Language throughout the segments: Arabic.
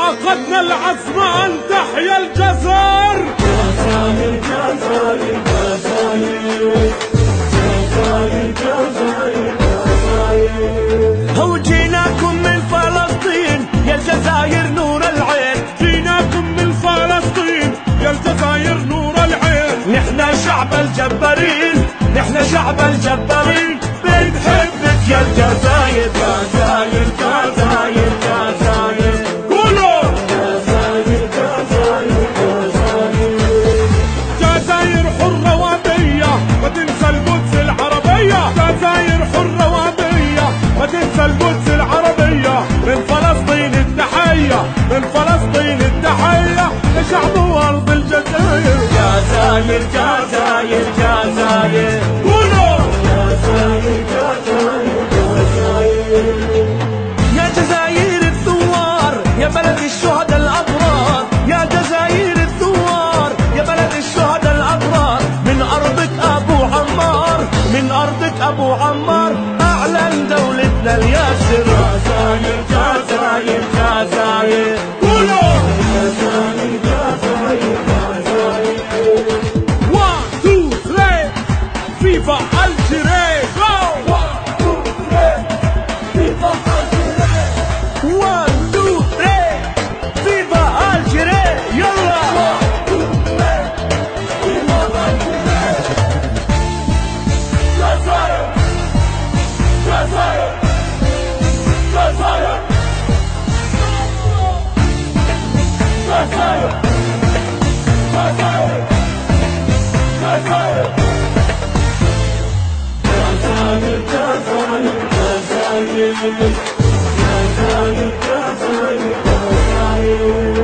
عقدنا العزم أن تحيا الجزائر. جزائر جزائر جزائر جزائر جزائر جزائر. هو جيناكم من فلسطين يا الجزائر نور العين. جيناكم من فلسطين يا الجزائر نور العين. نحن شعب الجبارين، نحن شعب الجبارين، بنحبك يا الجزائر. جزائر جزائر جزائر قولوا جزائر جزائر جزائر. جزائر حرة وابية ما تنسى القدس العربية. جزائر حرة وابية ما تنسى القدس العربية. من فلسطين التحية، من فلسطين التحية لشعب وارض الجزائر. جزائر جزائر جزائر قولوا جزائر جزائر جزائر. يا جزائر الثوار يا بلد الشهداء الأبرار. يا جزائر الثوار يا بلد الشهداء الأبرار. من أرضك أبو عمار، من أرضك أبو عمار أعلن دولتنا الياسر. جزائر جزائر جزائر قولوا جزائر جزائر جزائر. 1 2 3 فيفا الجيري جو. 1 2 3 فيفا الجيري. 1 2 3 فيفا الجيري يلا. 1 2 3 فيفا الجيري. جزائر جزائر جزائر جزائر جزائر جزائر جزائر جزائر جزائر جزائر جزائر.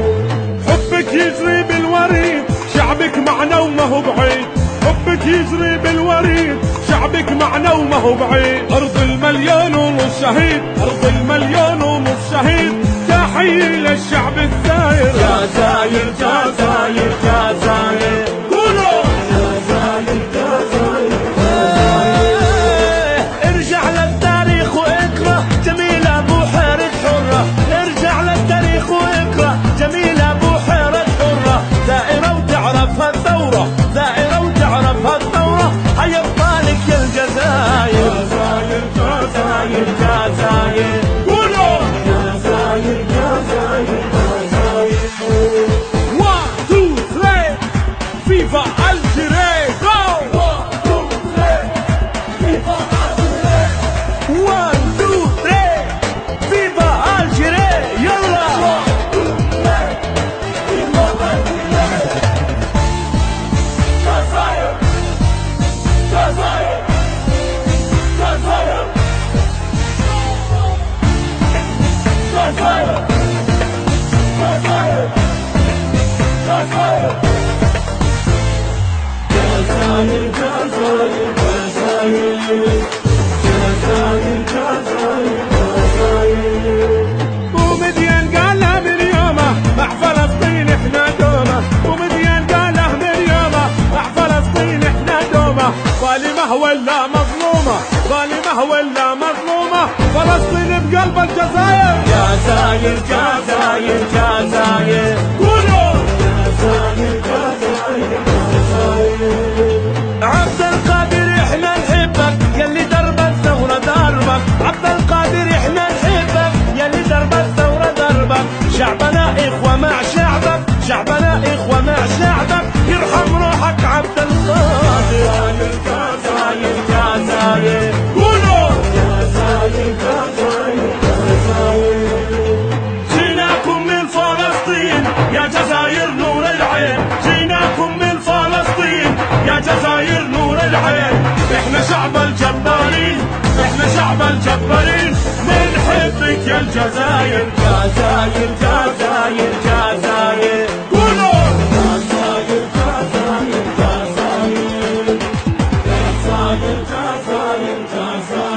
حبك يجري بالوريد، شعبك معنا وما هو بعيد. حبك يجري بالوريد، شعبك معنا وما هو بعيد. أرض المليون ونص شهيد، أرض المليون ونص شهيد. تحية للشعب الزاير. جزائر جزائر جزائر قولوا جزائر جزائر. ارجع للتاريخ واقرا جميل ابو حيرة حرة. ارجع للتاريخ واقرا جميل ابو حيرة حرة. دائرة وتعرفها الثورة، دائرة وتعرفها الثورة. هيا بطالك يا الجزائر. جزائر جزائر جزائر قولوا جزائر جزائر جزائر. 1 2 3 فيفا الجيري جو. 1 2 3 فيفا الجيري. 1 2 3 فيفا الجيري يلا. 1 2 3 فيفا الجيري. جزائر جزائر جزائر جزائر جزائر جزائر جزائر جزائر جزائر جزائر جزائر. ومديان قالها من يومه مع فلسطين احنا دومه. ومديان قالها من يومه مع فلسطين احنا دومه. ظالمه ولا مظلومه، ظالمه ولا مظلومه. فلسطين بقلب الجزائر. جزائر جزائر جزائر قولوا جزائر جزائر جزائر. عبد القادر احنا نحبك يلي درب الثورة دربك. عبد القادر احنا نحبك يلي درب الثورة دربك. شعبنا اخوة مع شعبك، شعبنا اخوة مع شعبك. يرحم روحك عبد القادر. جزائر جزائر قولوا جزائر جزائر جزائر. جيناكم من فلسطين يا جزائر نور العين. جيناكم من فلسطين يا جزائر نور العين. احنا شعب الجبارين، احنا شعب الجبارين. بنحبك يا الجزائر. جزائر جزائر جزائر قولوا جزائر جزائر جزائر جزائر جزائر جزائر.